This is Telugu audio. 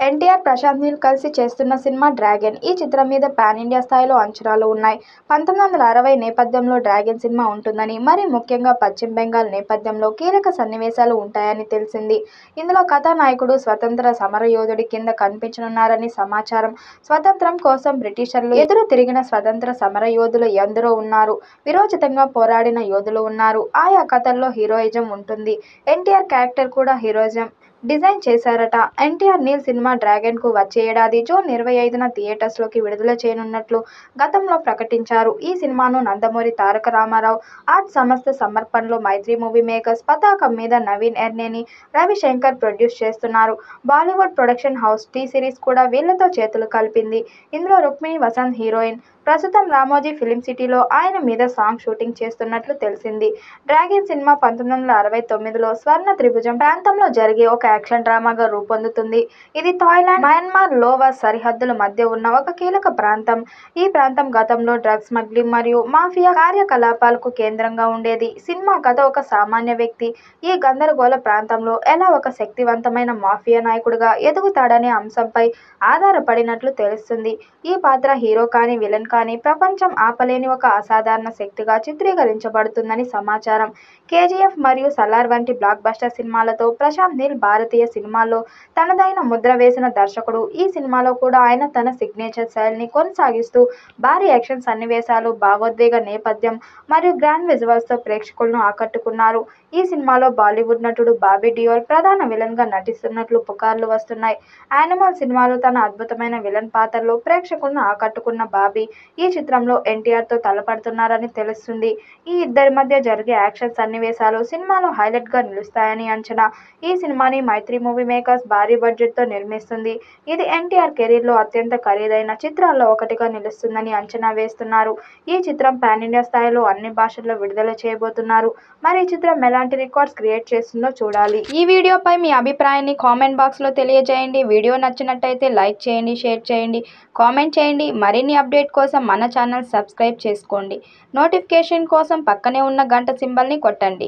ఎన్టీఆర్, ప్రశాంత్ నీల్ కలిసి చేస్తున్న సినిమా 'డ్రాగన్'. ఈ చిత్రం మీద పాన్ ఇండియా స్థాయిలో అంచనాలు ఉన్నాయి. 1960 నేపథ్యంలో 'డ్రాగన్' సినిమా ఉంటుందని, మరీ ముఖ్యంగా పశ్చిమ బెంగాల్ నేపథ్యంలో కీలక సన్నివేశాలు ఉంటాయని తెలిసింది. ఇందులో కథానాయకుడు స్వతంత్ర సమరయోధుడి కింద కనిపించనున్నారని సమాచారం. స్వతంత్రం కోసం బ్రిటిషర్లు ఎదురు తిరిగిన స్వతంత్ర సమరయోధులు ఎందరో ఉన్నారు. వీరోచితంగా పోరాడిన యోధులు ఉన్నారు. ఆయా కథల్లో హీరోయిజం ఉంటుంది. ఎన్టీఆర్ క్యారెక్టర్ కూడా హీరోయిజం డిజైన్ చేశారట. ఎన్టీఆర్, నీల్ సినిమా 'డ్రాగన్'కు వచ్చే ఏడాది జూన్ 25న థియేటర్స్లోకి విడుదల చేయనున్నట్లు గతంలో ప్రకటించారు. ఈ సినిమాను నందమూరి తారక రామారావు ఆర్ట్స్ సంస్థ సమర్పణలో మైత్రి మూవీ మేకర్స్ పతాకం మీద నవీన్ ఎర్నేని, రవిశంకర్ ప్రొడ్యూస్ చేస్తున్నారు. బాలీవుడ్ ప్రొడక్షన్ హౌస్ టీ సిరీస్ కూడా వీళ్లతో చేతులు కలిపింది. ఇందులో రుక్మిణి వసంత్ హీరోయిన్. ప్రస్తుతం రామోజీ ఫిలిం సిటీలో ఆయన మీద సాంగ్ షూటింగ్ చేస్తున్నట్లు తెలిసింది. 'డ్రాగన్' సినిమా 1969లో స్వర్ణ త్రిభుజం ప్రాంతంలో జరిగే ఒక యాక్షన్ డ్రామాగా రూపొందుతుంది. ఇది థాయిలాండ్, మయన్మార్, లోవాస్ సరిహద్దుల మధ్య ఉన్న ఒక కీలక ప్రాంతం. ఈ ప్రాంతం గతంలో డ్రగ్స్ స్మగ్లింగ్ మరియు మాఫియా కార్యకలాపాలకు కేంద్రంగా ఉండేది. సినిమా కథ ఒక సామాన్య వ్యక్తి ఈ గందరగోళ ప్రాంతంలో ఎలా ఒక శక్తివంతమైన మాఫియా నాయకుడిగా ఎదుగుతాడనే అంశంపై ఆధారపడినట్లు తెలుస్తుంది. ఈ పాత్ర హీరో కానీ విలన్ కానీ ప్రపంచం ఆపలేని ఒక అసాధారణ శక్తిగా చిత్రీకరించబడుతుందని సమాచారం. కేజీఎఫ్ మరియు సలార్ వంటి బ్లాక్ బస్టర్ సినిమాలతో ప్రశాంత్ నీల్ భారతీయ సినిమాల్లో తనదైన ముద్ర వేసిన దర్శకుడు. ఈ సినిమాలో కూడా ఆయన తన సిగ్నేచర్ శైలిని కొనసాగిస్తూ భారీ యాక్షన్ సన్నివేశాలు, భావోద్వేగ నేపథ్యం మరియు గ్రాండ్ విజువల్స్తో ప్రేక్షకులను ఆకట్టుకున్నారు. ఈ సినిమాలో బాలీవుడ్ నటుడు బాబీ డియోల్ ప్రధాన విలన్గా నటిస్తున్నట్లు పుకార్లు వస్తున్నాయి. యానిమల్ సినిమాలో తన అద్భుతమైన విలన్ పాత్రలో ప్రేక్షకులను ఆకట్టుకున్న బాబీ ఈ చిత్రంలో ఎన్టీఆర్తో తలపడుతున్నారని తెలుస్తుంది. ఈ ఇద్దరి మధ్య జరిగే యాక్షన్ సన్నివేశాలు సినిమాలో హైలైట్గా నిలుస్తాయని అంచనా. ఈ సినిమాని మైత్రి మూవీ మేకర్స్ భారీ బడ్జెట్తో నిర్మిస్తుంది. ఇది ఎన్టీఆర్ కెరీర్లో అత్యంత ఖరీదైన చిత్రాల్లో ఒకటిగా నిలుస్తుందని అంచనా వేస్తున్నారు. ఈ చిత్రం పాన్ ఇండియా స్థాయిలో అన్ని భాషల్లో విడుదల చేయబోతున్నారు. మరి ఈ చిత్రం ఎలాంటి రికార్డ్స్ క్రియేట్ చేస్తుందో చూడాలి. ఈ వీడియోపై మీ అభిప్రాయాన్ని కామెంట్ బాక్స్లో తెలియజేయండి. వీడియో నచ్చినట్టయితే లైక్ చేయండి, షేర్ చేయండి, కామెంట్ చేయండి. మరిన్ని అప్డేట్ కోసం మన ఛానల్ సబ్స్క్రైబ్ చేసుకోండి. నోటిఫికేషన్ కోసం పక్కనే ఉన్న గంట సింబల్ని కొట్టండి.